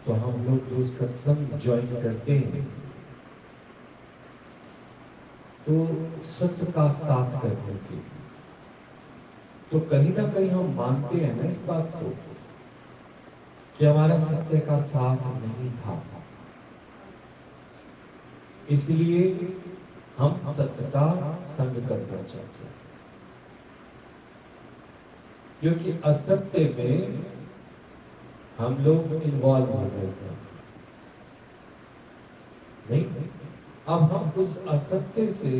तो हम लोग जो सत्संग ज्वाइन करते हैं तो सत्य का साथ करने के लिए, तो कहीं ना कहीं हम मानते हैं ना इस बात को कि हमारा सत्य का साथ नहीं था, इसलिए हम सत्य का संग करना चाहते हैं, क्योंकि असत्य में हम लोग इन्वॉल्व हो गए थे। नहीं, अब हम उस असत्य से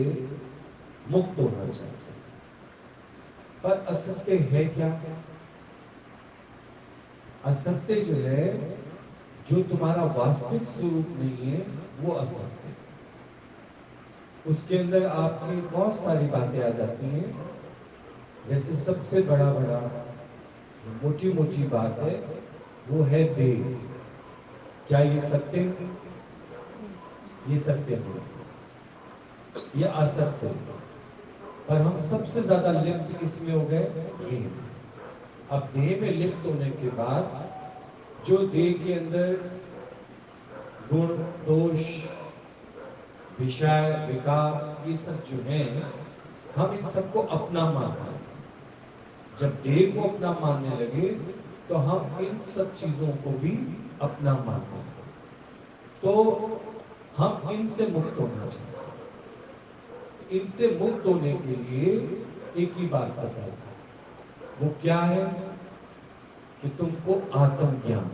मुक्त होना चाहते हैं। पर असत्य है क्या? असत्य जो है, जो तुम्हारा वास्तविक स्वरूप नहीं है, वो असत्य है। उसके अंदर आपकी बहुत सारी बातें आ जाती हैं। जैसे सबसे बड़ा मोटी मोटी बात है, वो है देह। क्या ये सत्य है? ये सत्य है, ये असत्य है। पर हम सबसे ज्यादा लिप्त किसमें हो गए? देह। अब देह में लिप्त होने के बाद जो देह के अंदर गुण, दोष, विषय, विकार, ये सब जो है, हम इन सबको अपना मानते हैं। जब देह को अपना मानने लगे तो हम इन सब चीजों को भी अपना मानते हैं। तो हम इनसे मुक्त होना चाहते हैं। इनसे मुक्त होने के लिए एक ही बात पता है, वो क्या है कि तुमको आत्मज्ञान।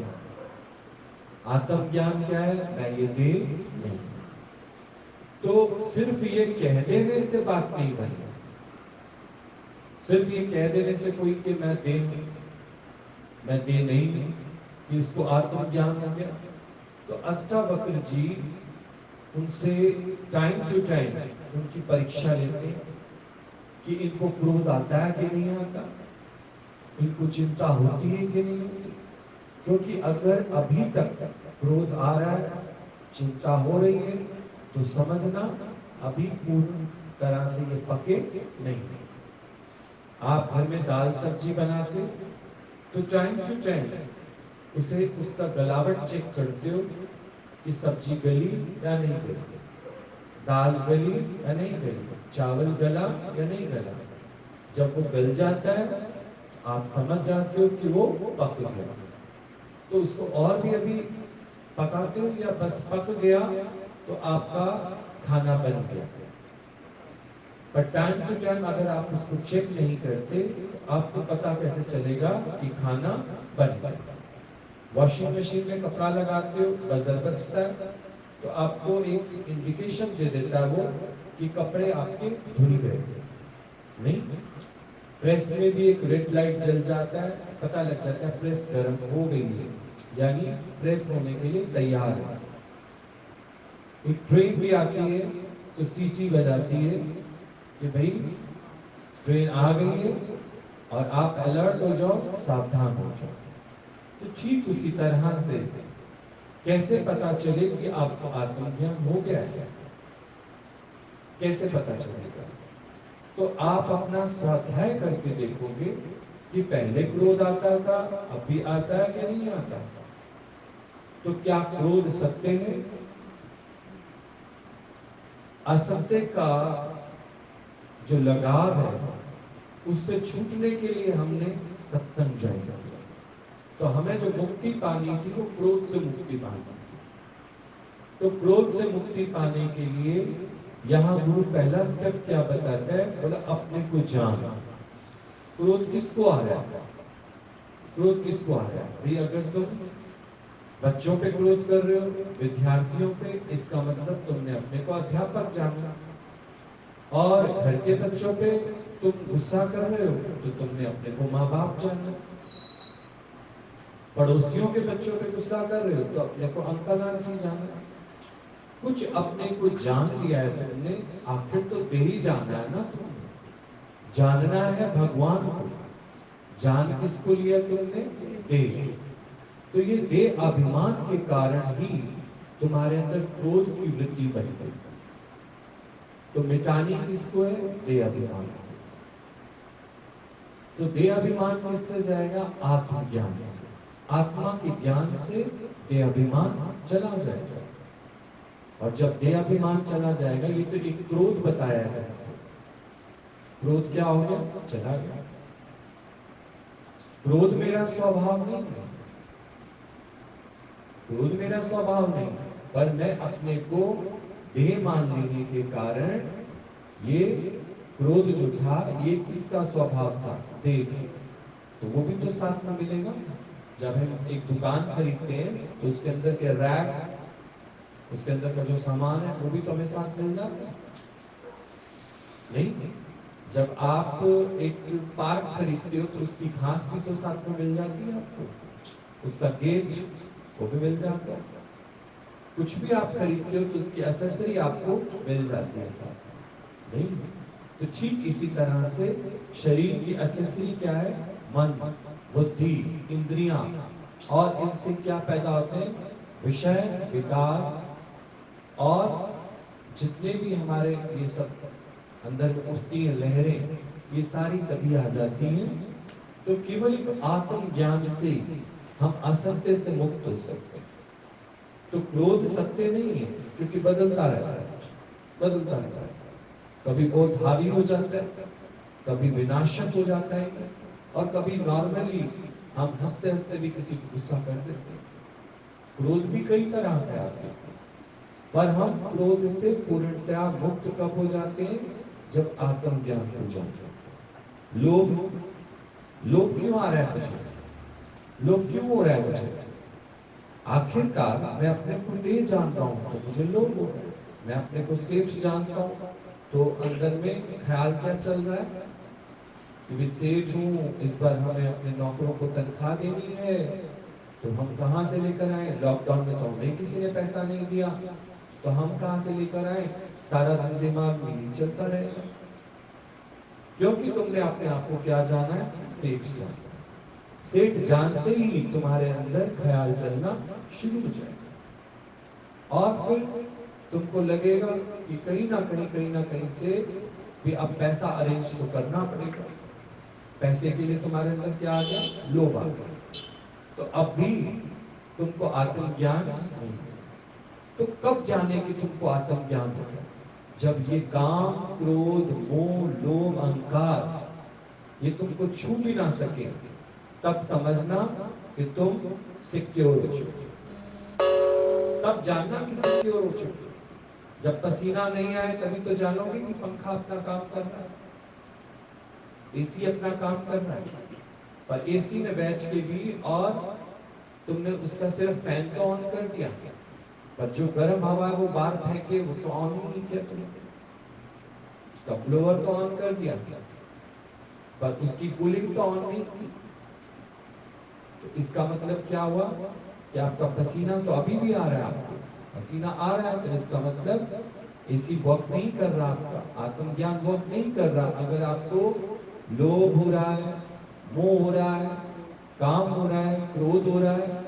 आत्मज्ञान क्या है? मैं ये देह नहीं। तो सिर्फ ये कह देने से बात नहीं बनी। सिर्फ ये कह देने से कोई कि मैं देह हूं, मैं देह नहीं हूं, कि इसको आत्मज्ञान हो गया। तो अष्टावक्र जी उनसे टाइम टू टाइम उनकी परीक्षा लेते कि इनको क्रोध आता है कि नहीं आता, इनको चिंता होती है कि नहीं होती। क्योंकि अगर अभी तक क्रोध आ रहा है, चिंता हो रही है, तो समझना अभी पूर्ण तरह से ये पके नहीं। आप घर में दाल सब्जी बनाते तो टाइम टू टाइम उसे उसका गलावट चेक करते हो कि सब्जी गली या नहीं गली, दाल गली या नहीं गली, चावल गला या नहीं गला। जब वो गल जाता है आप समझ जाते हो कि वो पक गया, तो उसको और भी अभी पकाते हो या बस पक गया तो आपका खाना बन गया। पर टाइम टू टाइम अगर आप उसको चेक नहीं करते तो आपको पता कैसे चलेगा कि खाना बन गया। वॉशिंग मशीन में कपड़ा लगाते हो, बजर बजता है, तो आपको एक इंडिकेशन दे देता है वो कि कपड़े आपके धुल गए। नहीं, प्रेस में भी एक रेड लाइट जल जाता है, पता लग जाता है प्रेस गर्म हो गई है, यानी प्रेस होने के लिए तैयार है। एक ट्रेन भी आती है तो सीटी बजाती है कि भाई ट्रेन आ गई है और आप अलर्ट हो जाओ, सावधान हो जाओ। तो ठीक उसी तरह से कैसे पता चले कि आपको आत्मज्ञान हो गया है? कैसे पता चलेगा? तो आप अपना स्वाध्याय करके देखोगे कि पहले क्रोध आता था, अब भी आता है कि नहीं आता। तो क्या क्रोध सत्य है? असत्य का जो लगाव है उससे छूटने के लिए हमने सत्संग ज्वाइन किया। तो हमें जो मुक्ति पानी थी वो क्रोध से मुक्ति पानी थी। तो क्रोध से मुक्ति पाने के लिए यहाँ गुरु पहला स्टेप क्या बताता है? बोला अपने को जान। क्रोध किसको आ रहा है? क्रोध किसको आ रहा है भाई? अगर तुम बच्चों पे क्रोध कर रहे हो, विद्यार्थियों पे, इसका मतलब तुमने अपने को अध्यापक जाना। और घर के बच्चों पे तुम गुस्सा कर रहे हो तो तुमने अपने को माँ बाप जाना। पड़ोसियों के बच्चों पे गुस्सा कर रहे हो तो अपने को अंकल आंटी जाना। कुछ अपने को जान लिया है तुमने, आखिर तो दे ही जाना है ना तुमने। जानना है भगवान को। जान किसको लिया तुमने? दे। तो ये दे अभिमान के कारण ही तुम्हारे अंदर क्रोध की वृत्ति बन गई। तो मिटानी किसको है? दे अभिमान। तो दे अभिमान किससे जाएगा? आत्मज्ञान से। आत्मा के ज्ञान से देहाभिमान चला जाएगा। और जब देहाभिमान चला जाएगा, ये तो एक क्रोध बताया है, क्रोध क्या हो गया? चला गया। क्रोध मेरा स्वभाव नहीं है, क्रोध मेरा स्वभाव नहीं, पर मैं अपने को देह मान लेने के कारण ये क्रोध जो था, ये किसका स्वभाव था? देह। तो वो भी तो साथ में मिलेगा। जब हम एक दुकान खरीदते हैं तो उसके अंदर के रैक, उसके अंदर का जो सामान है, वो भी तो हमें साथ मिल जाता है, नहीं? जब आप एक पार्क खरीदते हो तो उसकी घास भी तो साथ में मिल जाती है आपको, उसका गेज वो भी मिल जाता है। कुछ भी आप खरीदते हो तो उसकी एसेसरी आपको मिल जाती है साथ में, नहीं? तो ठीक इसी तरह से शरीर की एसेसरी क्या है? मन, बुद्धि, इंद्रियां, और इनसे क्या पैदा होते हैं? विषय, विकार, और जितने भी हमारे ये सब अंदर में उठती है लहरें, ये सारी तभी आ जाती हैं। तो केवल एक आत्म ज्ञान से हम असत्य से मुक्त हो सकते हैं। तो क्रोध सत्य नहीं है, क्योंकि बदलता रहता है, बदलता रहता है। कभी बहुत हावी हो जाता है, कभी विनाशक हो जाता है, और कभी नॉर्मली हम हंसते हंसते भी किसी को गुस्सा कर देते हैं। क्रोध भी कई तरह के आते हैं, पर हम क्रोध से पूर्णतया मुक्त कब हो जाते हैं? जब आत्मज्ञान हो जाता है। लोभ, लोभ क्यों आ रहा है मुझे? लोभ क्यों हो रहा है मुझे? आखिरकार मैं अपने को देह जान रहा हूं तो मुझे लोभ हो रहा है। मैं अपने को सेठ जानता हूं तो अंदर में ख्याल क्या चल रहा है कि मैं सेठ हूं, इस बार हमें अपने नौकरों को तनख्वाह देनी है, तो हम कहां से लेकर आए? लॉकडाउन में तो हमें किसी ने पैसा नहीं दिया, तो हम कहां से लेकर आए? सारा दिन दिमाग में ही चलता रहेगा, क्योंकि तुमने अपने आप को क्या जाना है? सेठ जाना। सेठ जानते ही तुम्हारे अंदर ख्याल चलना शुरू हो जाएगा, और फिर तुमको लगेगा कि कहीं ना कहीं से भी अब पैसा अरेंज तो करना पड़ेगा। पैसे के लिए तुम्हारे अंदर क्या आ गया? लोभ आ गया। तो अब भी तुमको आत्मज्ञान नहीं। तो कब जाने कि तुमको आत्मज्ञान होगा? जब ये काम, क्रोध, मोह, लोभ, अहंकार ये तुमको छू भी ना सके, तब समझना कि तुम सिक्योर हो चुके। तब जानना कि सिक्योर हो चुके। जब पसीना नहीं आए तभी तो जानोगे कि पंखा अपना काम कर रहा है, एसी अपना काम कर रहा है। पर एसी में बैठ के भी, और तुमने उसका सिर्फ फैन तो ऑन कर दिया, पर जो गर्म हवा है वो बाहर फेंके, वो तो ऑन ही नहीं किया तुमने। उसका ब्लोअर तो ऑन कर दिया, पर उसकी कूलिंग तो ऑन नहीं की। तो इसका मतलब क्या हुआ कि आपका पसीना तो अभी भी आ रहा है, आपको पसीना आ रहा है, तो इसका मतलब एसी वर्क नहीं कर रहा, आपका आत्मज्ञान वर्क नहीं कर रहा। अगर आपको लोभ हो रहा है, मोह हो रहा है, काम हो रहा है, क्रोध हो रहा है,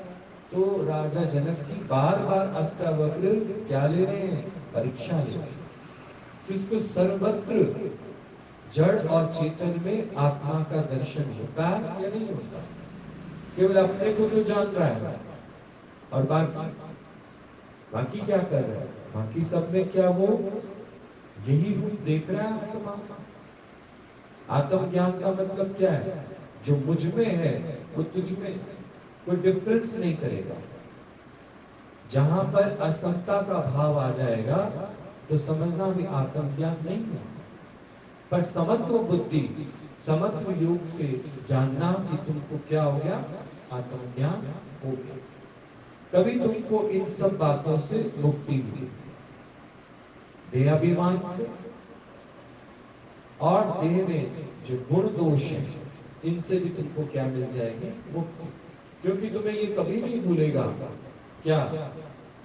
तो राजा जनक की बार बार अष्टावक्र क्या ले रहे हैं? परीक्षा ले रहे हैं कि उसको सर्वत्र जड़ और चेतन में आत्मा का दर्शन होता है या नहीं होता। केवल अपने को तो जान रहा है, और बाकी क्या कर रहा है? बाकी सब में क्या वो यही रूप देख रहा है आत्मा का। आत्मज्ञान का मतलब क्या है? जो मुझ में है वो तुझ में, कोई डिफरेंस नहीं करेगा। जहां पर असमता का भाव आ जाएगा तो समझना भी आत्मज्ञान नहीं है। पर समत्व बुद्धि, समत्व योग से जानना कि तुमको क्या हो गया? आत्मज्ञान हो गया। तभी तुमको इन सब बातों से मुक्ति मिली, देहाभिमान से, और देह में जो गुण दोष है इनसे भी तुमको क्या मिल जाएगी? मुक्ति। क्योंकि तुम्हें ये कभी नहीं भूलेगा क्या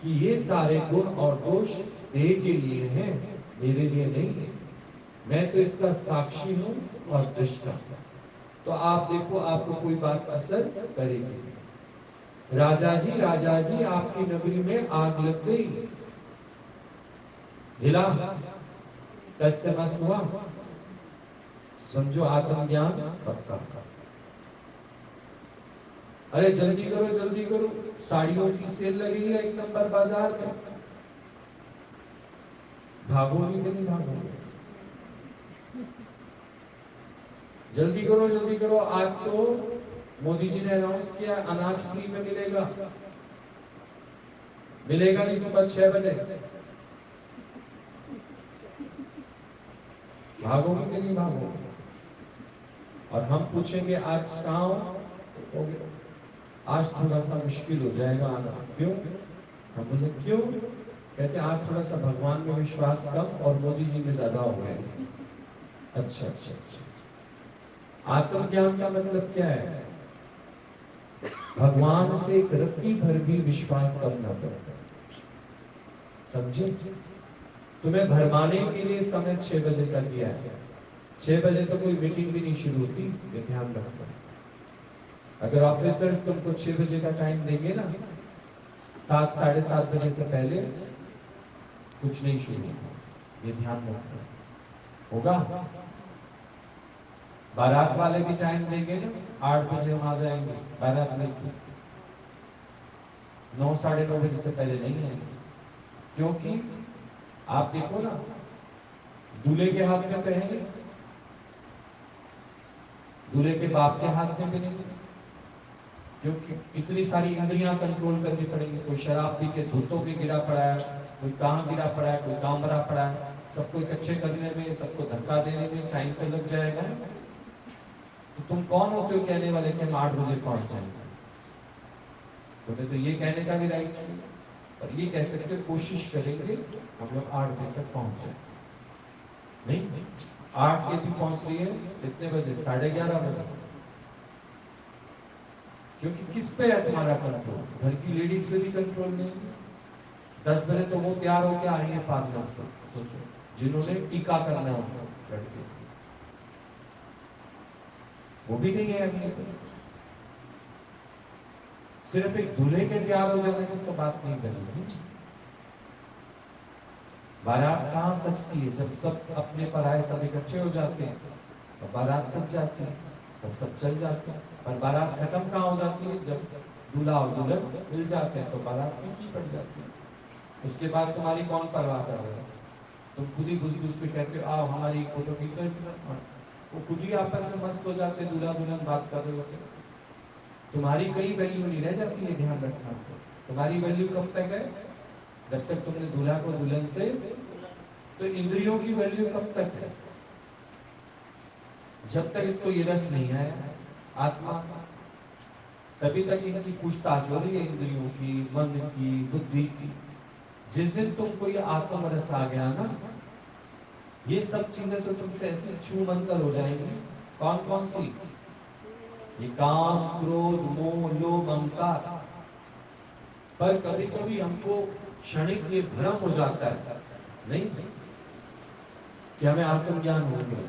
कि ये सारे गुण और दोष देह के लिए हैं, मेरे लिए नहीं है। मैं तो इसका साक्षी हूं और दृष्टा। तो आप देखो, आपको कोई बात असर करेगी। राजा जी आपकी नगरी में आग लग गई, हिला, तस्तमस हुआ, समझो आत्मज्ञान पक्का। अरे जल्दी करो, साड़ियों की सेल लगी है 1 नंबर बाजार में। भागोगे कि नहीं भागोगे? जल्दी करो, आज तो मोदी जी ने अनाउंस किया अनाज फ्री में मिलेगा। मिलेगा नहीं सुबह 6 बजे। भागोगे कि नहीं भागोगे? और हम पूछेंगे आज कहाँ हो? आज थोड़ा सा मुश्किल हो जाएगा आना। क्यों? हम बोले क्यों? कहते आज थोड़ा सा भगवान में विश्वास कम और मोदी जी में ज्यादा हो गया। अच्छा अच्छा अच्छा। आत्मज्ञान का मतलब क्या है? भगवान से एक रत्ती भर भी विश्वास करना पड़ता है। समझे? तुम्हें भरमाने के लिए समय 6 बजे का दिया है। 6 बजे तो कोई मीटिंग भी नहीं शुरू होती, ये ध्यान रखना। अगर ऑफिसर्स तुमको 6 बजे का टाइम देंगे ना, 7 साढ़े 7 बजे से पहले कुछ नहीं शुरू होगा, ये ध्यान रखना। होगा? बारात वाले भी टाइम देंगे ना, 8 बजे हम आ जाएंगे, बारात लेके 9 साढ़े 9 बजे से पहले नहीं आएंगे। क्योंकि आप देखो ना, दूल्हे के हाथ में तो है नहीं, दूल्हे के बाप के हाथ में भी नहीं, क्योंकि इतनी सारी इंद्रियां कंट्रोल करनी पड़ेंगी। कोई शराब पी के धुतों पे गिरा पड़ा है, कोई कहाँ गिरा पड़ा है, कोई कहाँ मरा पड़ा है। सबको इकट्ठे करने में, सबको धक्का देने में टाइम तो लग जाएगा। तो तुम कौन होते हो कहने वाले कि हम 8 बजे पहुंच जाएंगे? तुम्हें तो ये कहने का भी राइट नहीं, और ये कह सकते कोशिश करेंगे हम लोग 8 बजे तक पहुंच जाए। नहीं, 8 के भी पहुंच रही है कितने बजे? 11:30 बजे। क्योंकि किस पे है तुम्हारा कंट्रोल? घर की लेडीज पे भी कंट्रोल नहीं। 10 बजे तो वो तैयार होकर आ रही है पार्लर से, सोचो, जिन्होंने टीका करना है उनको लड़के, वो भी नहीं है अवेलेबल। सिर्फ एक दूल्हे के तैयार हो जाने से तो बात नहीं बनेगी। बारात कहाँ सजती है? जब सब अपने पराये सब इकट्ठे हो जाते हैं तो बारात सज जाती है, तब सब चल जाते हैं। पर बारात खत्म कहाँ हो जाती है? जब दूल्हा और दुल्हन मिल जाते हैं तो बारात फीकी पड़ जाती है। उसके बाद तुम्हारी कौन परवाह कर रहा है? तुम खुद ही घुस घुस के कहते हो आओ हमारी फोटो खींचो, वो खुद ही आपस में मस्त हो जाते, दूल्हा दुल्हन बात कर रहे होते। तुम्हारी कोई वैल्यू नहीं रह जाती है, ध्यान रखना। तुम्हारी वैल्यू कब तक है? जब तक तुमने दूल्हा को दुल्हन से, तो इंद्रियों की वैल्यू कब तक है? जब तक इसको ये रस नहीं आया आत्मा का, तभी तक इनकी पूछताछ हो रही है, इंद्रियों की, मन की, बुद्धि की। जिस दिन तुमको ये आत्म रस आ गया ना, ये सब चीजें तो तुमसे ऐसे छूमंतर हो जाएंगी। कौन कौन सी? ये काम, क्रोध, मोह, लोभ, अहंकार। पर कभी कभी हमको क्षणिक ये भ्रम हो जाता है, नहीं कि हमें आत्मज्ञान हो गया।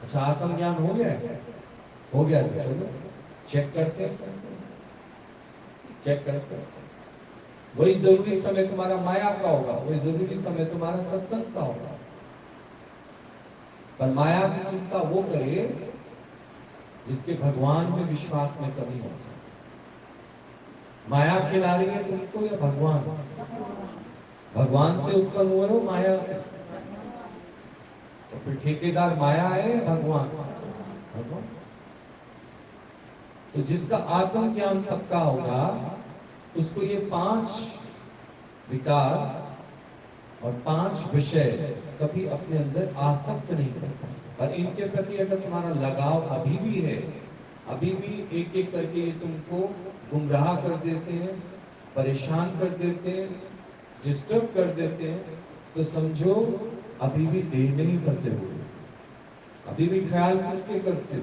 अच्छा आत्मज्ञान हो गया है? हो गया तो चलो चेक करते हैं, चेक करते हैं। वही जरूरी समय तुम्हारा माया का होगा, वही जरूरी समय तुम्हारा सत्संग का होगा। पर माया की चिंता वो करे जिसके भगवान में विश्वास में कमी हो जाए। माया खिला रही है तुमको या भगवान? भगवान से उत्पन्न हुए हो माया से? तो फिर ठेकेदार माया है या भगवान? भगवान। तो जिसका आत्मज्ञान पक्का होगा उसको ये 5 विकार और 5 विषय कभी अपने अंदर आसक्त नहीं करता। और इनके प्रति अगर तुम्हारा लगाव अभी भी है, अभी भी एक एक करके ये तुमको गुमराह कर देते हैं, परेशान कर देते हैं, डिस्टर्ब कर देते हैं, तो समझो अभी भी देह में ही फंसे हुए, अभी भी ख्याल किसके करते हो?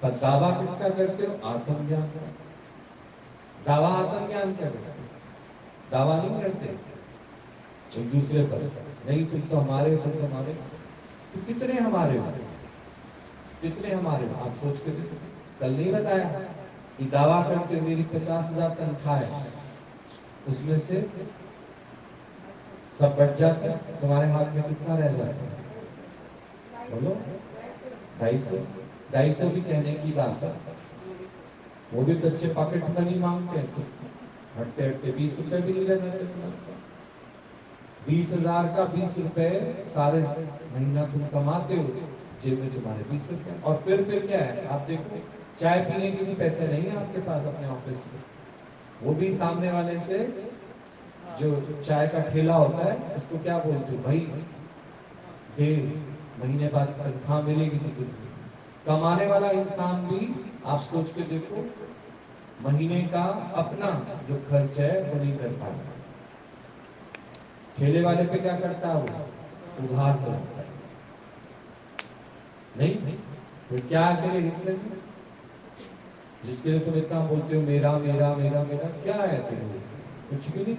पर दावा किसका करते हो? आत्मज्ञान का। दावा आत्मज्ञान क्या करते हो? दावा नहीं करते एक दूसरे पर, नहीं तुम तो हमारे हो, तुम तो हमारे। तो कितने हमारे हो? कितने हमारे हो? आप सोच के देखो। कल नहीं बताया कि दावा करते हो मेरी 50,000 तनख्वाह है, उसमें से सब बच जाता है, तुम्हारे हाथ में कितना रह जाता है? बोलो 250। 250 भी कहने की बात है, वो भी बच्चे पॉकेट मनी मांगते हैं, तो हटते हटते 20 रुपए भी नहीं लेना चाहिए। 20,000 का 20 रुपए सारे महीना तुम कमाते हो, जेब में तुम्हारे 20 रुपए। और फिर क्या है, आप देखो चाय पीने के भी पैसे नहीं है आपके पास अपने ऑफिस में, वो भी सामने वाले से जो चाय का ठेला होता है उसको क्या बोलते हो, भाई दे, महीने बाद तनख्वाह मिलेगी तो कुछ। कमाने वाला इंसान भी आप सोच के देखो, महीने का अपना जो खर्च है वो नहीं कर पाता। ठेले वाले पे क्या करता है, वो उधार चलता है, नहीं फिर क्या तेरे हिस्से में, जिसके लिए तुम इतना बोलते हो मेरा मेरा मेरा मेरा, क्या है तेरे हिस्से, कुछ भी नहीं।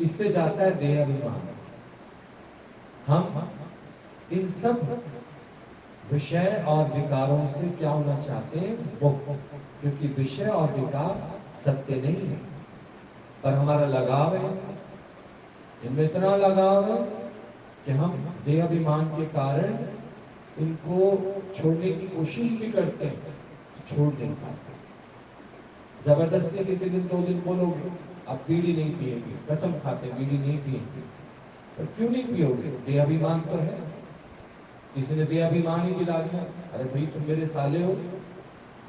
इससे जाता है देह अभिमान। हम इन सब विषय और विकारों से क्या होना चाहते हैं, मुक्त, क्योंकि विषय और विकार सत्य नहीं है, पर हमारा लगाव है, इनमें इतना लगाव है कि हम देह अभिमान के कारण इनको छोड़ने की कोशिश भी करते हैं, छोड़ नहीं पाते। जबरदस्ती किसी दिन 2 दिन बोलोगे आप बीड़ी नहीं पिएंगे, कसम खाते बीड़ी नहीं पिएंगे, पर क्यों नहीं पियोगे, देह अभिमान तो है। किसी ने देह अभिमान ही दिला दिया, अरे भाई तुम मेरे साले हो,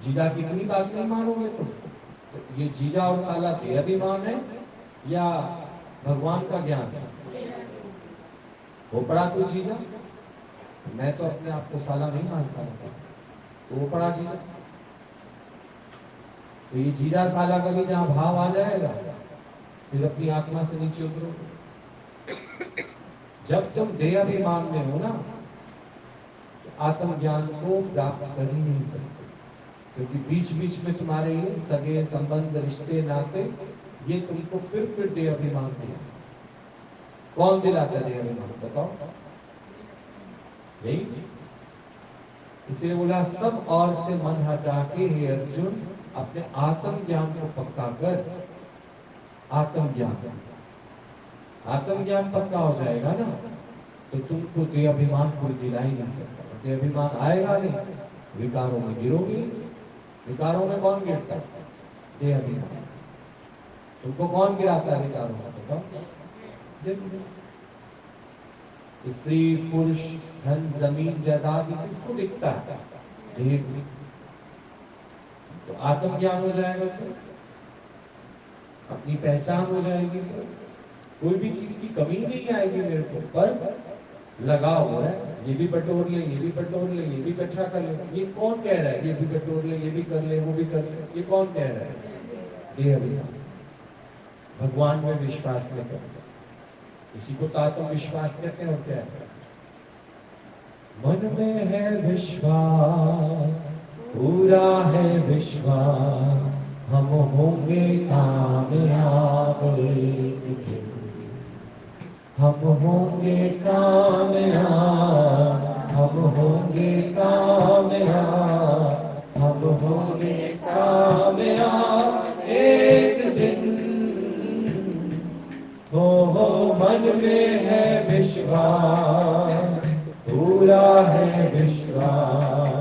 जीजा की इतनी बात नहीं मानोगे तुम, तो ये जीजा और साला देह अभिमान है या भगवान का ज्ञान है? वो पड़ा तू जीजा, मैं तो अपने आप को साला नहीं मानता हूँ, तो वो पड़ा जीजा। तो ये जीजा साला का भी जहां भाव आ जाएगा, फिर अपनी आत्मा से नीचे उतरोगे। जब तुम देह अभिमान में हो ना, तो आत्मज्ञान को प्राप्त कर ही नहीं सकते, क्योंकि बीच बीच में तुम्हारे ये सगे संबंध रिश्ते नाते ये तुमको फिर देह अभिमान दिया। कौन दिलाता है देह अभिमान, बताओ? नहीं, इसलिए बोला सब और से मन हटा के हे अर्जुन अपने आत्मज्ञान को पक्का कर। आत्मज्ञान आत्मज्ञान पक्का हो जाएगा ना, तो तुमको देह अभिमान कोई दिला ही नहीं सकता। देह अभिमान आएगा नहीं, विकारों में गिरोगे। विकारों में कौन गिरता है? देह अभिमान। तुमको कौन गिराता है विकारों में, बताओ? स्त्री पुरुष धन जमीन जायदाद किसको दिखता है? देह। तो आत्मज्ञान हो जाएगा तो अपनी पहचान हो जाएगी, तो कोई भी चीज की कमी नहीं आएगी मेरे को, पर लगाव हो रहा है, ये भी बटोर ले, ये भी बटोर ले, ये भी इकट्ठा कर ले। ये कौन कह रहा है ये भी बटोर ले, ये भी कर ले, वो भी कर ले? ये कौन कह रहा है? देह अभिमान। भगवान में विश्वास नहीं करते, इसी को तो आत्मविश्वास कहते हैं। और क्या है? मन में है विश्वास, पूरा है विश्वास, हम होंगे कामयाब एक दिन। हम होंगे कामयाब, हम होंगे कामयाब, हम होंगे कामयाब एक दिन। हो मन में है विश्वास, पूरा है विश्वास,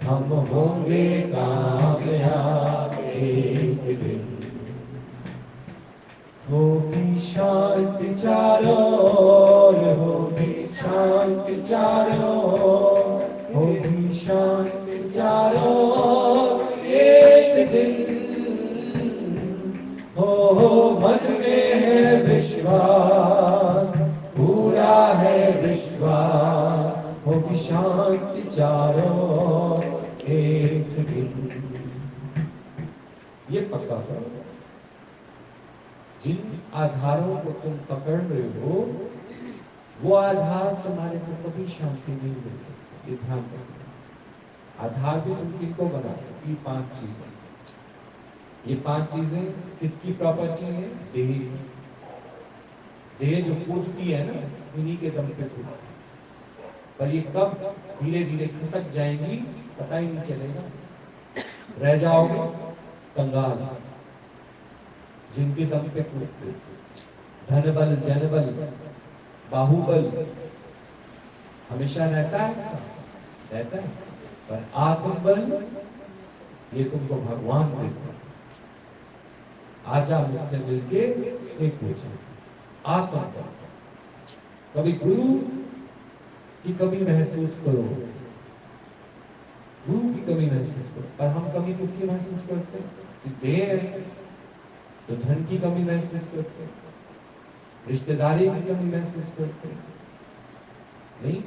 हम होंगे कामयाब एक दिन। होगी शांति चारों ओर, होगी शांति चारों ओर, होगी शांति चारों ओर एक दिन। हो मन में है विश्वास, पूरा है विश्वास, होगी शांति चारों ओर एक दिन। ये पक्का करो। जिन आधारों को तुम पकड़ रहे हो, वो आधार तुम्हारे को कभी शांति नहीं दे सकते, ये ध्यान रखो। आधार भी तुम किनको बनाते हो? ये 5 चीजें। ये 5 चीजें किसकी प्रॉपर्टी है? देह की। देह जो कूदती है ना, इन्हीं के दम पे कूदती है, पर ये कब धीरे धीरे खिसक जाएंगी पता ही नहीं चलेगा, रह जाओगे कंगाल। जिनके दम पे कूदते, धन बल जन बल बाहुबल हमेशा रहता है, रहता है, पर आत्मबल ये तुमको भगवान देते हैं। आजा मुझसे मिलके एक हो जाए। आत्मा कभी गुरु की कमी महसूस करो, गुरु की कमी महसूस करो। पर हम कमी किसकी महसूस करते हैं? देह है तो धन की कमी महसूस करते हैं, रिश्तेदारी की कमी महसूस करते हैं, नहीं,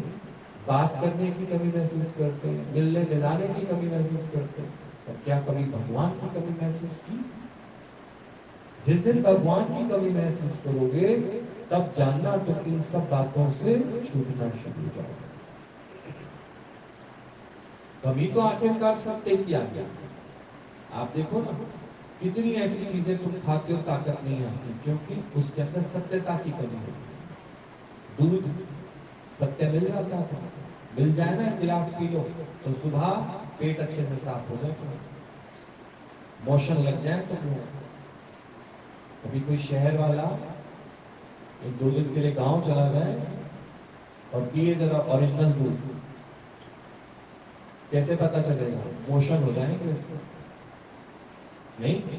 बात करने की कमी महसूस करते हैं, मिलने मिलाने की कमी महसूस करते हैं। और क्या कभी भगवान की कमी महसूस की? जिस दिन भगवान की कमी महसूस करोगे तब जानना तुम इन सब बातों से छूटना शुरू हो जाओगे। कमी तो आखिरकार सत्य की आ गया। आप देखो ना, कितनी ऐसी चीजें तुम खाते हो ताकत नहीं आती, क्योंकि उसके अंदर सत्यता की कमी है। दूध सत्य मिल जाता था, मिल जाए ना, गिलास पी लो तो सुबह पेट अच्छे से साफ हो जाता है, मोशन लग जाए तो कभी कोई शहर वाला एक दो दिन के लिए गांव चला जाए और पिए जरा ओरिजिनल दूध, कैसे पता चलेगा? मोशन हो जाएंगे उसको, नहीं,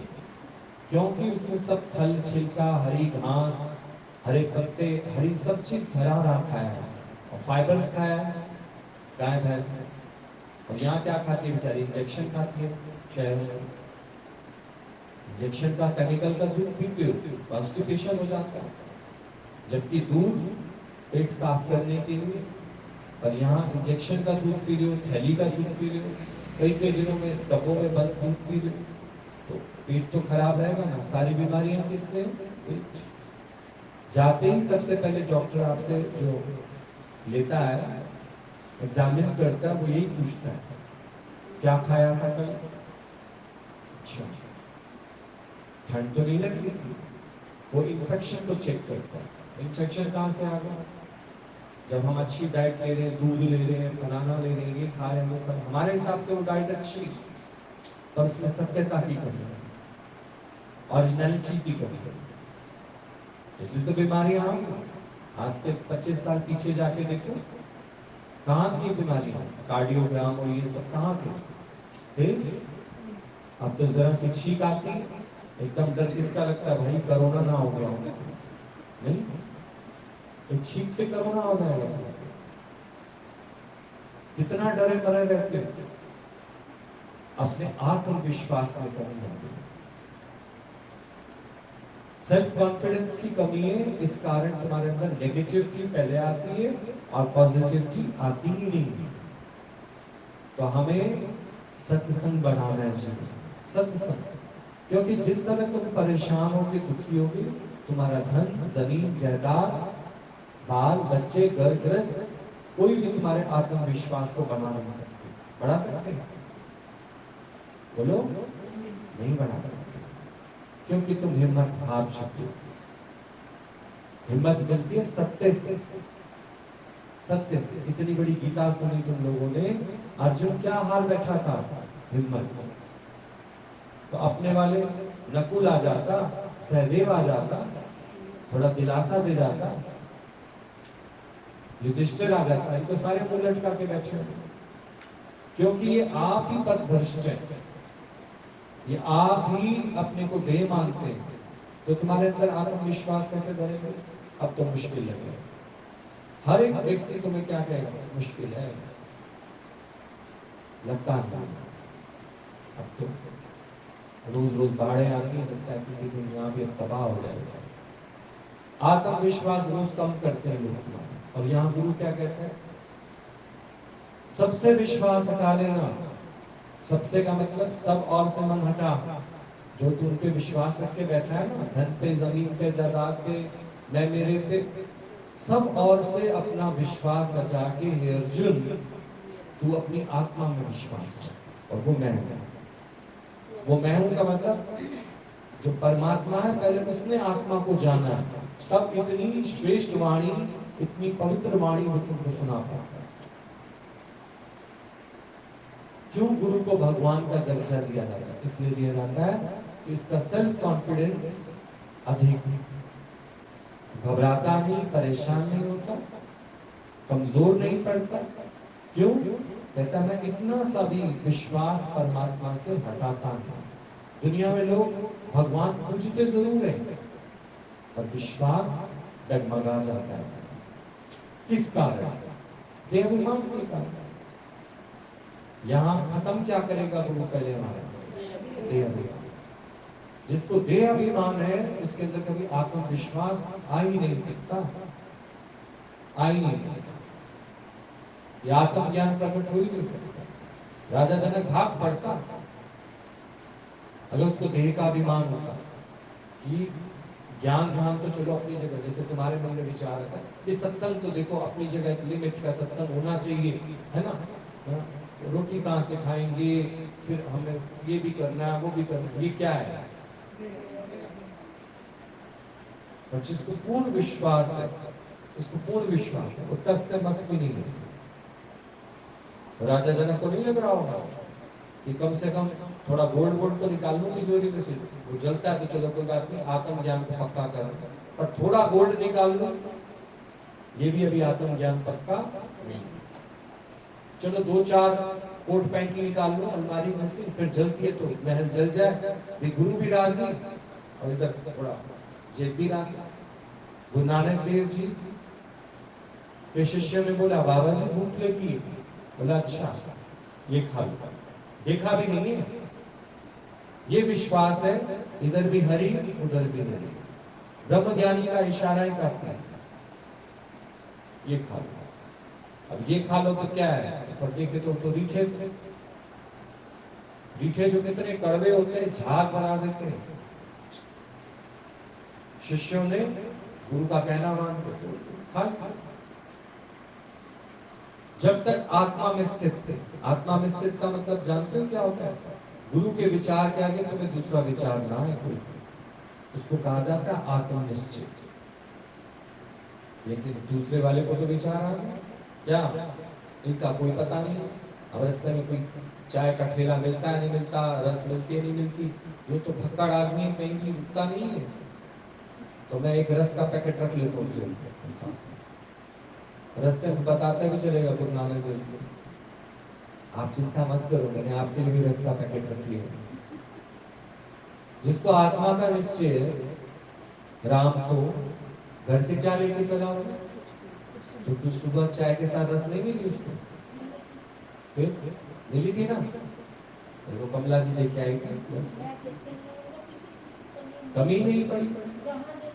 क्योंकि उसमें सब फल छिलका, हरी घास, हरे पत्ते, हरी सब चीज हरा हरा खाया है और फाइबर्स खाया है गाय भैंस ने। और यहाँ क्या खाती है बेचारी? इंजेक्शन खाती है। शहर में इंजेक्शन का केमिकल का दूध पीते हो, कॉन्स्टिपेशन हो जाता है, जबकि दूध पेट साफ करने के लिए। और यहाँ इंजेक्शन का दूध पी रहे हो, थैली का दूध पी रहे हो, कई कई दिनों में डब्बों में बंद दूध पी रहे हो, तो पेट तो खराब रहेगा ना। सारी बीमारियां किससे? पेट। जाते ही सबसे पहले डॉक्टर आपसे जो लेता है, एग्जामिन करता है, वो यही पूछता है क्या खाया था कल? अच्छा, ठंड तो नहीं लग रही थी? वो इन्फेक्शन को चेक करता है। इन्फेक्शन कहाँ से आ गया? जब हम अच्छी डाइट ले रहे हैं, दूध ले रहे हैं, बनाना ले रहे हैं, ये खा रहे हैं, वो खा रहे हैं, हमारे हिसाब से वो डाइट अच्छी, पर उसमें सत्यता की कमी है, ओरिजिनलिटी की कमी है, इसलिए तो बीमारियां आ गई। आज से 25 साल पीछे जाके देखो, कहाँ थी बीमारियां? कार्डियोग्राम और ये सब कहाँ थे? अब तो जरा सी छींक आती है, एकदम डर किसका लगता है? भाई कोरोना ना हो गया होगा, नहीं, एक छींक से कोरोना हो जाएगा। कितना डरे मरे रहते हो, अपने आत्मविश्वास में कमी होती है, सेल्फ कॉन्फिडेंस की कमी है। इस कारण तुम्हारे अंदर नेगेटिविटी पहले आती है और पॉजिटिविटी आती ही नहीं। तो हमें सत्संग बढ़ाना चाहिए, सत्संग, क्योंकि जिस समय तुम परेशान होगे, दुखी होगे, तुम्हारा धन, जमीन, जायदाद, बाल बच्चे, घर गृहस्थ, कोई भी तुम्हारे आत्मविश्वास को बढ़ा नहीं सकते। बढ़ा सकते हैं? बोलो, नहीं बढ़ा सकते, क्योंकि तुम हिम्मत हार चुके हो। हिम्मत मिलती है सत्य से, सत्य से। इतनी बड़ी गीता सुनी तुम लोगों ने, अर्जुन क्या हार बैठा था? हिम्मत। तो अपने वाले नकुल आ जाता, सहदेव आ जाता, थोड़ा दिलासा दे जाता, युधिष्ठिर आ जाता है, तो सारे मुंह लटका के बैठे, क्योंकि ये आप ही पथभ्रष्ट है, ये आप ही अपने को देह मानते हैं। तो तुम्हारे अंदर आत्मविश्वास कैसे बढ़ेगा? अब तो मुश्किल लगेगा। हर एक व्यक्ति तुम्हें क्या कहेगा? मुश्किल है, लगता है। अब तो रोज रोज बाढ़ें आती है, लगता है किसी दिन यहाँ भी तबाह हो जाएगा। आत्मविश्वास रोज कम करते हैं लोग। और यहाँ गुरु क्या कहते हैं? सबसे विश्वास हटा लेना। सबसे का मतलब सब और से मन हटा। जो तू उन पे विश्वास रख के बैठा है ना, धन पे, जमीन पे, जायदाद पे, मैं मेरे पे, सब और से अपना विश्वास हटा के, हे अर्जुन, तू अपनी आत्मा में विश्वास कर, और वो मैं हूं। वो मैं हूं का मतलब जो परमात्मा है, पहले उसने आत्मा को जाना है, तब इतनी श्रेष्ठ वाणी, इतनी पवित्र वाणी वो तुमको सुना पाता है। क्यों गुरु को भगवान का दर्जा दिया जाता है? इसलिए दिया जाता है कि इसका सेल्फ कॉन्फिडेंस अधिक है, घबराता नहीं, परेशान नहीं होता, कमजोर नहीं पड़ता। क्यों? कहता मैं इतना सा भी विश्वास परमात्मा से हटाता हूं। दुनिया में लोग भगवान पूजते जरूर है पर विश्वास डगमगा जाता है। किस कारण? देहाभिमान के कारण। यहां खत्म क्या करेगा गुरु पहले हमारा? देहाभिमान। जिसको देहाभिमान है उसके अंदर कभी आत्मविश्वास आ ही नहीं सकता, आ ही नहीं सकता। ये आत्मज्ञान प्रकट हो ही नहीं सकता। राजा जनक भाग पड़ता अगर उसको देह का अभिमान होता कि ज्ञान ध्यान तो चलो अपनी जगह, जैसे तुम्हारे मन में विचार आता है ये सत्संग तो देखो अपनी जगह एक लिमिट का सत्संग होना चाहिए, है ना? रोटी कहाँ से खाएंगे, फिर हमें ये भी करना है वो भी करना है, ये क्या है? और जिसको पूर्ण विश्वास है, उसको पूर्ण विश्वास है, वो टस से मस भी नहीं है। राजा जनक को नहीं लग रहा होगा कि कम से कम थोड़ा गोल्ड तो निकाल लूं तिजोरी में से, वो जलता है तो चलो कोई बात नहीं, आत्मज्ञान को पक्का कर, पर थोड़ा गोल्ड निकाल लूं ये भी अभी आत्मज्ञान पक्का नहीं। चलो 2-4 कोट पैंट निकाल लो अलमारी में से, फिर जलती है तो महल जल जाए, ये गुरु भी राजी और इधर थोड़ा जेब भी राजी। गुरु नानक देव जी के शिष्य ने बोला बाबा जी भूख लगी है। बोला अच्छा ये खा लो। देखा भी नहीं है, ये विश्वास है इधर भी हरि उधर भी हरि, ब्रह्म ज्ञानी का इशारा ही काफी है। ये खा लो। अब ये खा लो तो क्या है, पर देखे तो रीठे थे, रीठे जो कितने कड़वे होते हैं, झाग बना देते हैं। शिष्यों ने गुरु का कहना मान के खा लिया। जब तक आत्मा में स्थित थे। आत्मा में स्थित का मतलब जानते हो क्या होता है? गुरु के विचार के आगे तुम्हें दूसरा विचार ना है कोई, उसको कहा जाता है आत्मनिश्चित। लेकिन दूसरे वाले को तो विचार आ गया, क्या इनका कोई पता नहीं। अब रास्ते में कोई चाय का ठेला मिलता है नहीं मिलता, रस मिलती है नहीं मिलती, ये तो भक्कड़ आदमी है, कहीं भी रुकता नहीं है, तो मैं एक रस का पैकेट रख लेता हूँ। रास्ते में बताते भी चलेगा गुरु नानक देव जी, आप चिंता मत करो मैंने आपके लिए भी रस का पैकेट रख लिया। जिसको आत्मा का निश्चय, राम को घर से क्या लेके चला होगा, तो सुबह चाय के साथ रस नहीं मिली उसको, फिर मिली थी ना, वो कमला जी लेके आई थी, कमी नहीं पड़ी।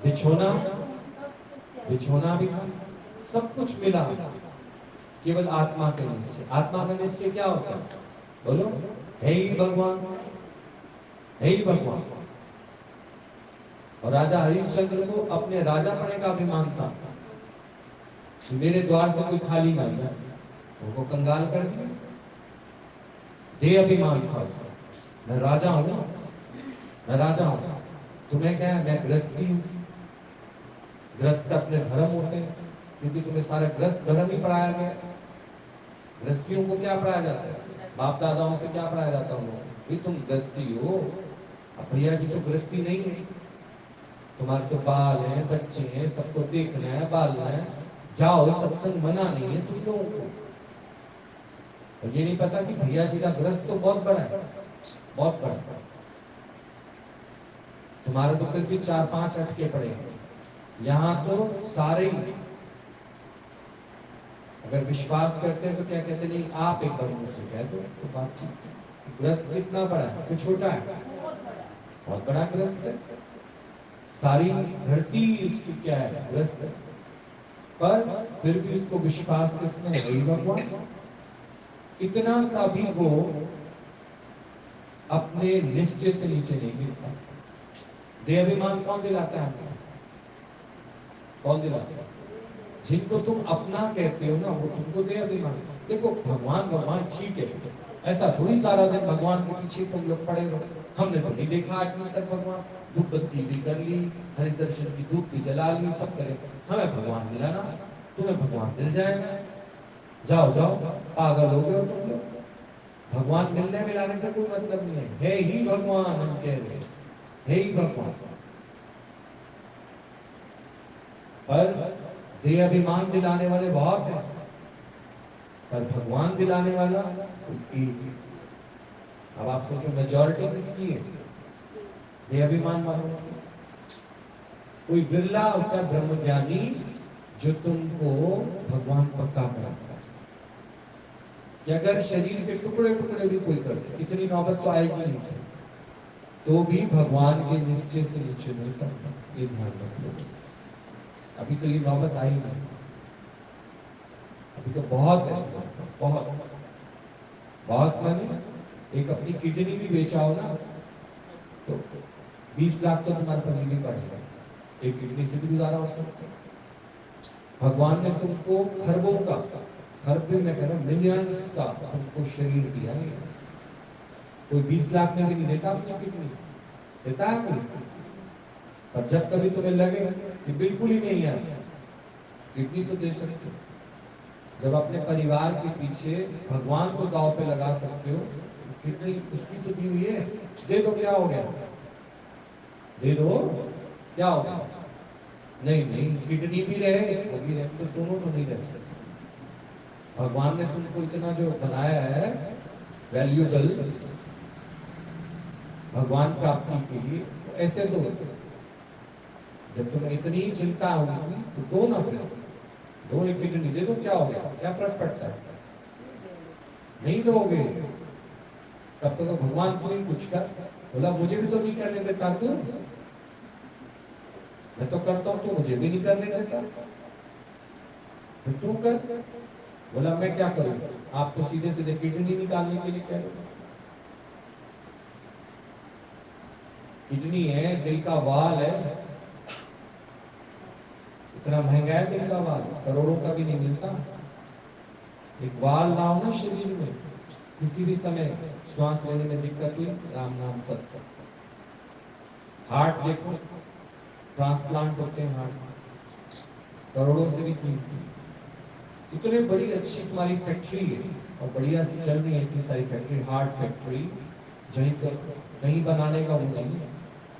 बिछोना, बिछोना भी था, सब कुछ मिला, केवल आत्मा का निश्चय। आत्मा का निश्चय क्या होता है बोलो? है ही भगवान, है ही भगवान। और राजा हरिश्चंद्र को अपने राजा पने का अभिमान था, मेरे द्वार से कोई खाली ना जाए, उनको कंगाल कर दिया। देह अभिमान था उसको, मैं राजा हूं, मैं राजा हूं। तुम्हें क्या है, मैं गृहस्थी हूं। गृहस्थ का अपने धर्म होते हैं, क्योंकि तुम्हें सारा गृहस्थ धर्म ही पढ़ाया गया। गृहस्थियों को क्या पढ़ाया जाता है, बाप दादाओं से क्या पढ़ाया जाता है उनको, तुम गृहस्थी हो। अब भैया जी तो गृहस्थी नहीं है, तुम्हारे तो बाल हैं, बच्चे हैं, सबको देखना है, पालना है, जाओ सत्संग मना नहीं है तुम लोगों को। और ये नहीं पता कि भैया जी का गृहस्थ तो बहुत बड़ा है, बहुत बड़ा। तुम्हारे तो फिर भी 4-5 अटके पड़े, यहाँ तो सारे ही अगर विश्वास करते हैं तो क्या कहते नहीं, आप एक बार मुझसे कह दो तो बातचीत। ग्रस्त कितना बड़ा है कि छोटा है? बहुत बड़ा ग्रस्त है, सारी धरती उसकी क्या है, ग्रस्त है। पर फिर भी उसको विश्वास किसमें है? वही भगवान। इतना सा भी वो अपने निश्चय से नीचे नहीं गिरता। देहाभिमान कौन दिलाता है? कौन दिलाता है? जिनको तुम अपना कहते हो ना वो तुमको दे अभिमान। देखो भगवान भगवान ठीक है, ऐसा थोड़ी सारा दिन भगवान के पीछे तुम लोग पड़े रहो। हमने तो नहीं देखा आज दिन तक भगवान, धूप बत्ती भी कर ली, हरि दर्शन की धूप भी जला ली, सब करे, हमें भगवान मिला ना, तुम्हें भगवान मिल जाएगा, जाओ जाओ पागल हो गए हो तुम लोग। भगवान मिलने मिलाने से कोई मतलब नहीं है ही भगवान, हम कह रहे है ही भगवान। पर देह अभिमान दिलाने वाले बहुत हैं। पर भगवान दिलाने वाला कोई एक है। अब आप सोचो मेजॉरिटी किसकी है? ये अभिमान वालों की। कोई बिरला होता है ब्रह्मज्ञानी जो तुमको भगवान पक्का कराता है कि अगर शरीर के टुकड़े टुकड़े भी कोई कर दे, इतनी नौबत तो आएगी नहीं, तो भी भगवान के निश्चय से नीचे नहीं करना। ये ध्यान रख लो। अभी तो ये नौबत आई नहीं, अभी तो बहुत है, बहुत बहुत। माने एक अपनी किडनी भी बेचाओ ना तो 20 लाख तो तुम्हारे पर नहीं पड़ेगा। एक किडनी से भी गुजारा हो सकता है। भगवान ने तुमको खरबों का, खरब भी मैं कह रहा हूं मिलियंस का तुमको शरीर दिया है। कोई 20 लाख में भी नहीं देता अपनी किडनी, देता है कोई? पर जब कभी तुम्हें लगे कि बिल्कुल ही नहीं है, किडनी तो दे सकते हो। जब अपने परिवार के पीछे भगवान को दांव पे लगा सकते हो, किडनी उसकी तो दी हुई है, दे दो, क्या हो गया? दे दो, क्या हो गया? नहीं नहीं, किडनी भी रहे वो भी रहे, तो दोनों तो नहीं रह सकते। भगवान ने तुमको इतना जो बनाया है वैल्यूबल भगवान प्राप्ति के लिए, तो ऐसे दो। जब तुम्हें इतनी चिंता होगी तो दो ना, फिर दो, एक किडनी दे दो, क्या हो गया? क्या फर्क पड़ता है? नहीं दोगे तब तो भगवान तू ही कुछ कर। बोला मुझे भी तो नहीं करने देता तू, मैं तो करता हूं तो मुझे भी नहीं करने देता, फिर तू कर। बोला मैं क्या करूं? आप तो सीधे सीधे किडनी निकालने के लिए कह रहे हो। किडनी है, दिल का वाल है, इतना महंगा है दिल का वाल, करोड़ों का भी नहीं मिलता। एक वाल ना हो ना शरीर में, किसी भी समय श्वास लेने में दिक्कत हुई, राम नाम सत्य। हार्ट देखो, ट्रांसप्लांट होते हैं हार्ट, करोड़ों से भी कीमती। इतनी बड़ी अच्छी तुम्हारी फैक्ट्री है और बढ़िया से चल रही है, इतनी सारी फैक्ट्री, हार्ट फैक्ट्री, जहीं पर कहीं बनाने का वो नहीं।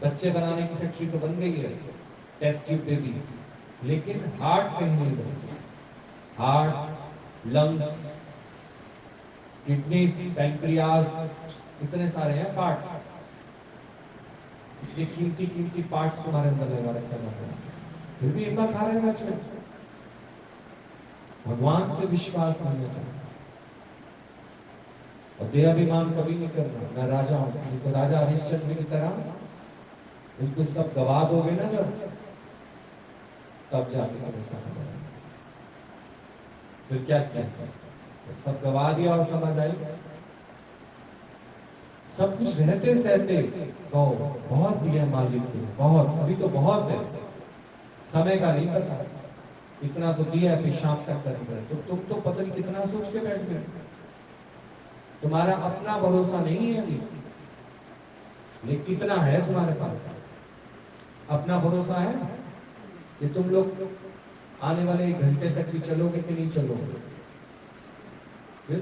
बच्चे बनाने की फैक्ट्री तो बन गई है, टेस्ट ट्यूब पे भी, लेकिन हार्ट कहीं नहीं बनती। हार्ट, लंग्स, किडनीज, पैंक्रियाज, इतने सारे हैं पार्ट्स। ये कीमती कीमती पार्ट्स तुम्हारे अंदर लगा रखा जाता है, फिर भी हिम्मत हारे ना छोड़। भगवान से विश्वास नहीं होता और देहाभिमान कभी नहीं करना। मैं राजा हूं, तो राजा हरिश्चंद्र की तरह बिल्कुल सब गवा दोगे ना जब, तब जाके तुम्हें समझ आएगा। फिर क्या किया? सब गवा दिया और समझ आई? सब कुछ रहते सहते कहो बहुत दिया मालिक ने, बहुत, अभी तो बहुत है, समय का नहीं पता, इतना तो दिया पेशाब तक कर गए, तो तुम तो पता नहीं कितना सोच के बैठ गए। तुम्हारा अपना भरोसा नहीं है अभी, लेकिन कितना है तुम्हारे पास? अपना भरोसा है कि तुम लोग आने वाले 1 घंटे तक भी चलोगे कि नहीं चलोगे? फिर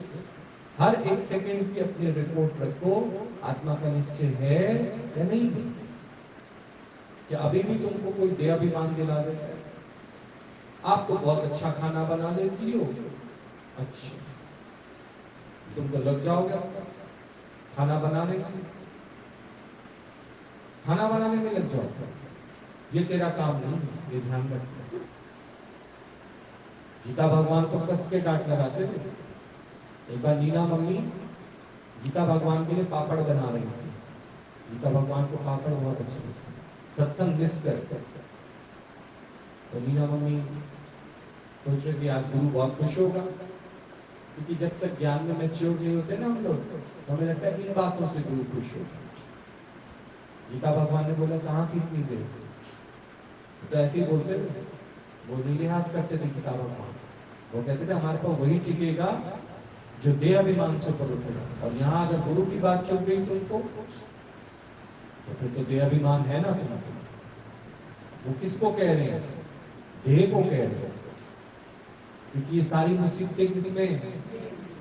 हर 1 सेकेंड की अपनी रिपोर्ट रखो, आत्मा का निश्चय है या नहीं है? क्या अभी भी तुमको कोई देहाभिमान दिला देता है? आप तो बहुत अच्छा खाना बना लेती हो, अच्छा, तुम तो लग जाओगे खाना बनाने में, खाना बनाने में लग जाओगे, ये तेरा काम नहीं है, ये ध्यान रखना। गीता भगवान तो कस के डांट लगाते थे। एक बार नीना मम्मी गीता भगवान के लिए पापड़ बना रही थी। गीता भगवान को पापड़ बहुत अच्छे लगते, सत्संग मिस कर, तो मीना मम्मी सोच रहे कि आज गुरु बहुत खुश होगा, क्योंकि जब तक ज्ञान में मैच्योर नहीं होते ना हम लोग, तो हमें लगता है इन बातों से गुरु खुश होगा। गीता भगवान ने बोला कहाँ थी इतनी देर, तो ऐसे ही बोलते थे, वो नहीं लिहाज करते थे गीता भगवान। वो कहते थे हमारे पास वही टिकेगा जो देहाभिमान से ऊपर उठेगा, और यहाँ अगर गुरु की बात चल गई तुमको, तो फिर तो देहाभिमान है ना तुमको। वो किसको कह रहे हैं? देह को कह रहे हैं, क्योंकि ये सारी मुसीबतें किसमें है?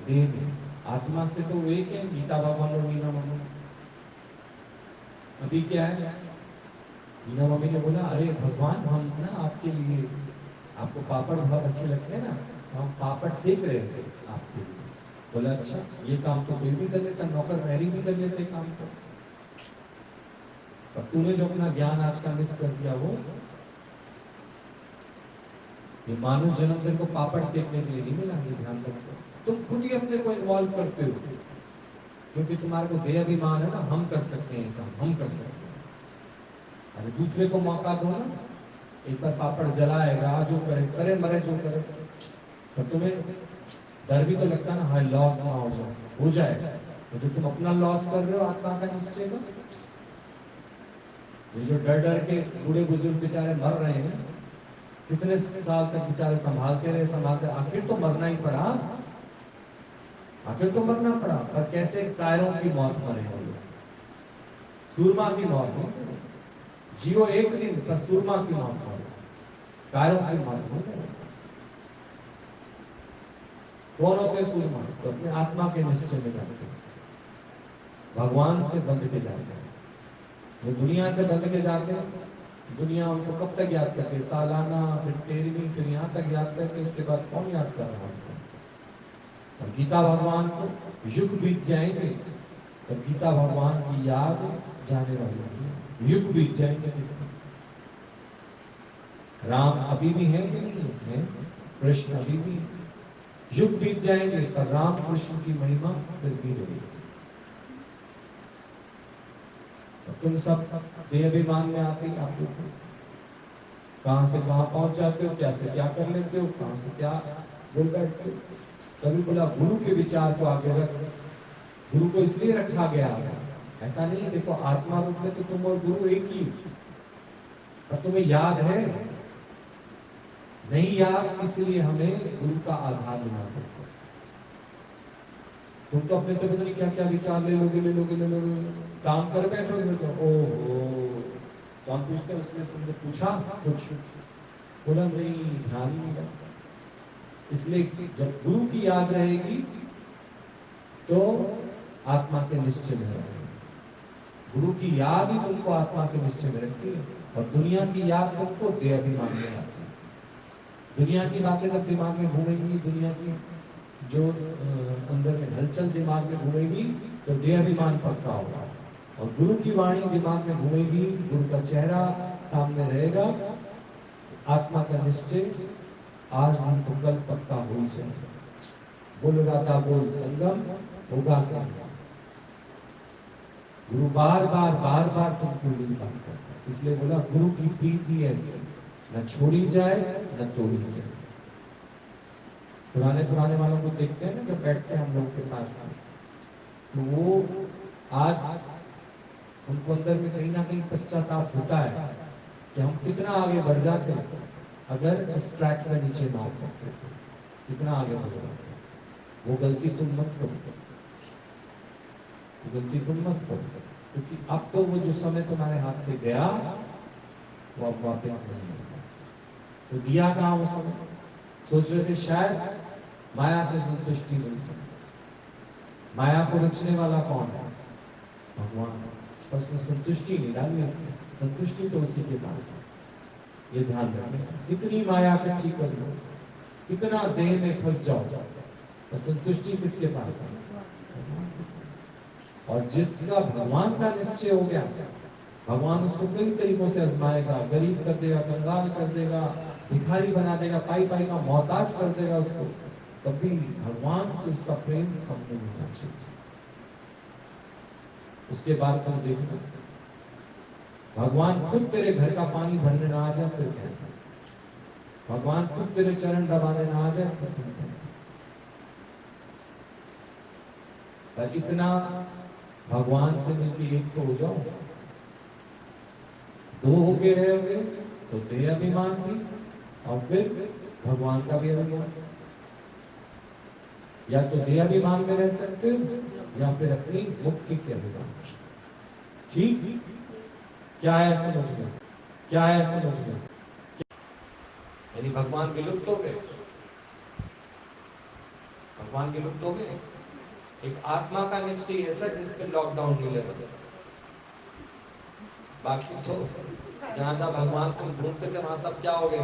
देह में। आत्मा से तो एक है गीता भगवान और मीना मम्मी। अभी क्या है, मीना मम्मी ने बोला अरे भगवान हम ना आपके लिए, आपको पापड़ बहुत अच्छे लगते हैं ना, हम पापड़ सेक रहे थे आपके लिए। बोला अच्छा, ये काम तो कोई भी कर लेता, नौकर महरी भी कर लेते काम को, पर तूने जो अपना ज्ञान आज का मिस कर दिया वो, ये मानुष जन्म तेरे को पापड़ सेकने के लिए नहीं मिला, ये ध्यान रखो। तुम खुद ही अपने को इन्वॉल्व करते हो, क्योंकि तुम्हारे को देह अभिमान है ना, हम कर सकते हैं काम, हम कर सकते हैं। अरे दूसरे को मौका दो ना, एक बार पापड़ जलाएगा, जो करे करे, मरे जो करे। तो तुम्हें डर भी तो लगता है ना, हाय लॉस ना हो जाए। तो जो तुम अपना लॉस कर रहे हो आत्मा का निश्चय का, ये जो डर डर के बूढ़े बुजुर्ग बेचारे मर रहे हैं, कितने साल तक बेचारे संभालते रहे, आखिर तो मरना ही पड़ा, आखिर तो मरना पड़ा। पर कैसे कायरों की मौत मरे वो लोग, सूरमा की मौत नहीं, जियो एक दिन पर सूरमा की मौत मरे, कायरों की मौत नहीं। कौन होते सूरमा? तो अपने आत्मा के निश्चय में जाते हैं, भगवान से बंध के जाते हैं। वो दुनिया से बंध के जाते हैं, दुनिया उनको कब तक याद करते हैं? सालाना, फिर 13वीं, फिर यहाँ तक याद करते, उसके बाद कौन याद कर रहा है उनको? और गीता भगवान को युग बीत जाएंगे, और गीता भगवान की याद जाने वाली है, युग बीत जाएंगे। राम अभी भी है कि नहीं है? कृष्ण अभी भी, युग बीत जाएंगे पर राम कृष्ण की महिमा फिर भी रहेगी। तुम सब देह अभिमान में आते ही आप देखो कहां से कहां पहुंच जाते हो, क्या से क्या कर लेते हो, कहां से क्या बोल बैठते हो। कभी बोला गुरु के विचार को आगे रख, गुरु को इसलिए रखा गया, ऐसा नहीं देखो आत्मा रूप में तो तुम और गुरु एक ही, पर तुम्हें याद है नहीं याद, इसलिए हमें गुरु का आधार लेना पड़ता है। तुम तो अपने से पता नहीं क्या क्या विचार ले लोगे, काम कर बैठोगे तो ओहो, तो हम पूछते हैं उसने तुमने पूछा कुछ, बोला नहीं, ध्यान ही नहीं रहा। इसलिए जब गुरु की याद रहेगी तो आत्मा के निश्चय में रहेगी, गुरु की याद ही तुमको आत्मा के निश्चय में रखती है, और दुनिया की याद तुमको देह अभिमान में आती है। दुनिया की बातें जब दिमाग में घूमेंगी, दुनिया की जो अंदर में हलचल दिमाग में घूमेगी, तो देह अभिमान पक्का होगा, और गुरु की वाणी दिमाग में घूमेगी, गुरु का चेहरा सामने रहेगा, आत्मा का निश्चय आज नहीं तो कल पक्का हो ही जाएगा। बोल राधा बोल संगम होगा क्या? गुरु बार बार तुमको यही बात करता है, इसलिए बोला गुरु की प्रीति ऐसी न छोड़ी जाए न तोड़ी जाए। पुराने वालों को देखते हैं ना, जब बैठते हैं हम लोग के पास, तो वो आज उनको अंदर में कहीं ना कहीं पश्चाताप होता है कि हम कितना आगे बढ़ जाते अगर इस ट्रैक से नीचे ना उतरते, कितना आगे बढ़ जाते। वो गलती तुम मत करो, गलती तुम मत करो, क्योंकि अब तो वो जो समय तुम्हारे हाथ से गया वो अब वापस नहीं आएगा। तो दिया कहाँ वो समय? सोच रहे थे शायद माया से संतुष्टि मिलती, माया को रचने वाला कौन है? भगवान। और उसमें संतुष्टि नहीं डाली उसने, संतुष्टि तो उसी के पास है। ये ध्यान रखना, कितनी माया कच्ची कर लो, कितना देह में फंस जाओ, और संतुष्टि किसके पास है? और जिसका भगवान का निश्चय हो गया, भगवान उसको कई तरीकों से आजमाएगा, गरीब कर देगा, कंगाल कर देगा, भिखारी बना देगा, पाई पाई का मोहताज कर देगा उसको, कभी भगवान से उसका प्रेम कम नहीं होना चाहिए। उसके बाद तुम देखना, भगवान खुद तेरे घर का पानी भरने ना आ जाए फिर क्या? भगवान खुद तेरे चरण दबाने ना आ जाए फिर क्या? पर इतना भगवान से मिलकर एक तो हो जाओ, दो होके रहोगे तो देह अभिमान भी और फिर भगवान का भी अभिमान। या तो देह अभिमान में रह सकते हो या फिर अपनी मुक्ति के अभिमान। ठीक क्या है समझ में? क्या है समझ में? यानी भगवान विलुप्त हो गए, भगवान विलुप्त हो गए। एक आत्मा का निश्चय है सर, जिस पे लॉकडाउन मिलेगा। बाकी तो जहां जहां भगवान को ढूंढते थे वहां सब क्या हो गए?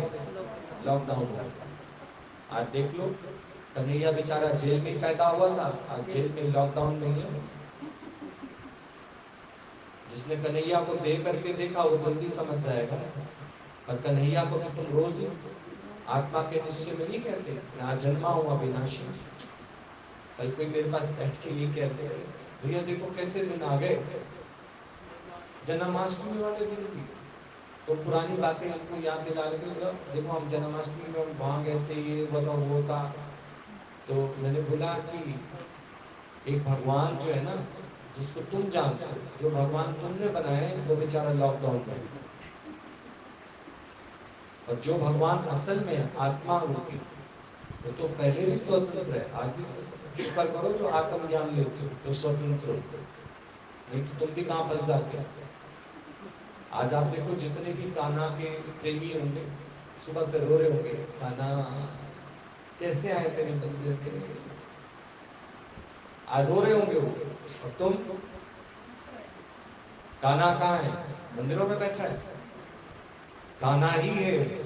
लॉकडाउन हो गए। आज देख लो, कन्हैया बेचारा जेल में पैदा हुआ था, आज जेल में लॉकडाउन में है। जिसने कन्हैया को दे करके देखा वो जल्दी समझ जाएगा, पर कन्हैया को तो तुम रोज ही आत्मा के निश्चय में नहीं कहते, ना जन्मा हुआ विनाशी। कल कोई मेरे पास बैठ के ये कहते हैं, भैया देखो कैसे दिन आ गए, जन्माष्टमी वाले दिन भी तो पुरानी बातें हमको याद दिला रहे थे। देखो हम जन्माष्टमी में हम वहां गए थे, ये बताओ वो था। तो मैंने बोला कि एक भगवान जो है ना, जिसको तुम जानते हो, जो भगवान तुमने बनाए वो बेचारा लॉकडाउन में, और जो भगवान असल में आत्मा रूपी वो तो पहले भी स्वतंत्र है, आज भी स्वतंत्र। शुक्र करो जो आत्म ज्ञान लेते हो तो स्वतंत्र हो, नहीं तो तुम भी कहाँ फंस जाते हो। आज आप देखो जितने भी कान्हा के प्रेमी होंगे सुबह से रो रहे होंगे, कान्हा कैसे आए तेरे मंदिर में, आज रो रहे होंगे वो। और तुम, कान्हा कहाँ है? मंदिरों में बैठा है, कान्हा ही है।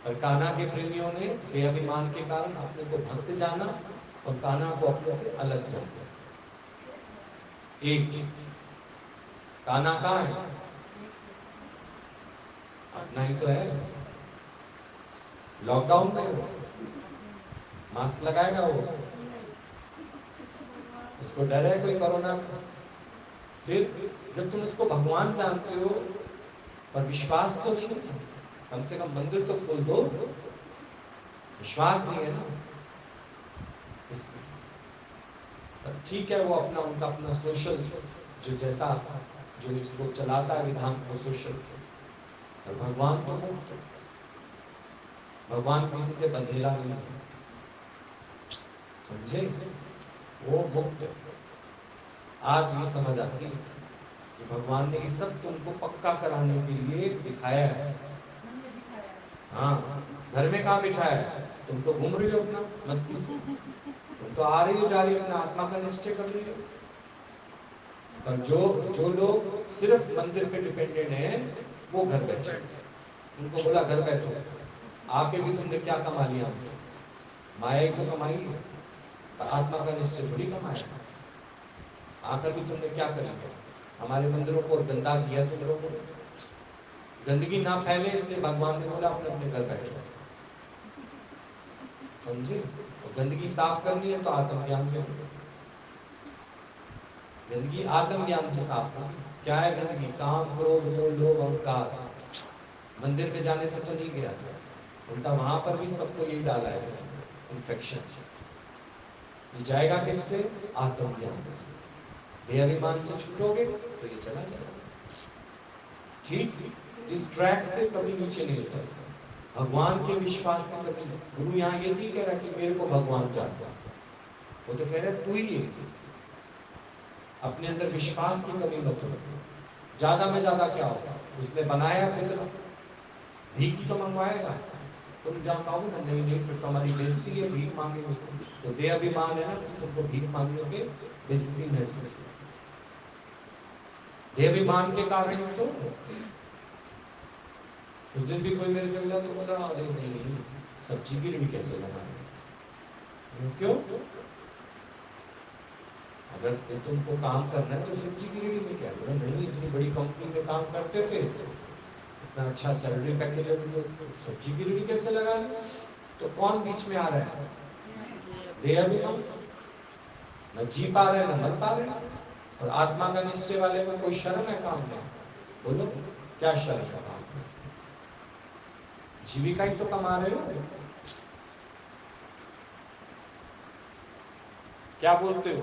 और कान्हा के प्रेमियों ने बेअभिमान के कारण अपने को भक्त जाना और कान्हा को अपने से अलग जाना। एक कान्हा कहाँ है? अपना ही तो है, लॉकडाउन में वो मास्क लगाएगा, वो उसको डर है कोई कोरोना का। फिर जब तुम उसको भगवान जानते हो पर विश्वास तो नहीं है, कम से कम मंदिर तो खोल दो, विश्वास नहीं है ना। ठीक है, वो अपना उनका अपना सोशल जो जैसा जो इसको चलाता है विधान को सोशल, और भगवान तो मुक्त, भगवान किसी से बंधेला नहीं, समझे, वो मुक्त। आज ये समझ आती है कि भगवान ने ये सब तुमको पक्का कराने के लिए दिखाया है। हाँ, घर में कहाँ बिठाया है, तुम तो घूम रही हो अपना मस्ती से, तुम तो आ रही हो जा रही हो, अपना आत्मा का निश्चय कर रही हो। पर जो लोग सिर्फ मंदिर पे डिपेंडेंट हैं वो घर बैठे, उनको बोला घर बैठो, आके भी तुमने क्या कमा लिया हमसे, माया ही तो कमाई है, पर आत्मा का निश्चय थोड़ी कमाया। आकर भी तुमने क्या कर लिया, हमारे मंदिरों को गंदा किया तुम लोगों ने। गंदगी ना फैले इसलिए भगवान ने बोला अपने अपने घर बैठो, समझे। और गंदगी साफ करनी है तो आत्मज्ञान में, गंदगी आत्मज्ञान से साफ होगी। क्या है गंदगी? काम, क्रोध, मोह, लोभ, अहंकार। मंदिर में जाने से तो नहीं गया, उल्टा वहां पर भी सबको यही डाला है इन्फेक्शन। ये जाएगा किससे? आत्मज्ञान से। देहाभिमान से छूटोगे तो ये चला जाएगा। ठीक, इस ट्रैक से कभी नीचे नहीं उतर, भगवान के विश्वास से कभी। गुरु यहाँ ये नहीं कह रहा कि मेरे को भगवान जानता, वो तो कह रहा है तू ही है, अपने अंदर विश्वास की कमी मत हो। ज्यादा में ज्यादा क्या होगा, उसने बनाया पुत्र, भीख ही तो मंगवाएगा, तुम जान पाओगे ना? नहीं नहीं, फिर तो हमारी बेइज्जती है, भीख मांगेंगे तो देहाभिमान है ना, तो तुमको भीख मांगने में बेइज्जती महसूस, देहाभिमान के कारण तो। उस दिन भी कोई मेरे से मिला तो बोला अरे नहीं, सब्जी की भी कैसे लगाए, क्यों? अगर तुमको काम करना है तो सब्जी की रेडी में क्या? बोला नहीं, इतनी बड़ी कंपनी में काम करते थे, इतना अच्छा सैलरी पैकेज है, सब्जी की रेडी कैसे लगा ली? तो कौन बीच में आ रहा है? देहाभिमान। न जी पा रहे, न मर पा रहे। और आत्मा का निश्चय वाले में कोई शर्म है काम में? बोलो, क्या शर्म है काम में? जीविका ही तो कमा रहे हो, क्या बोलते हो?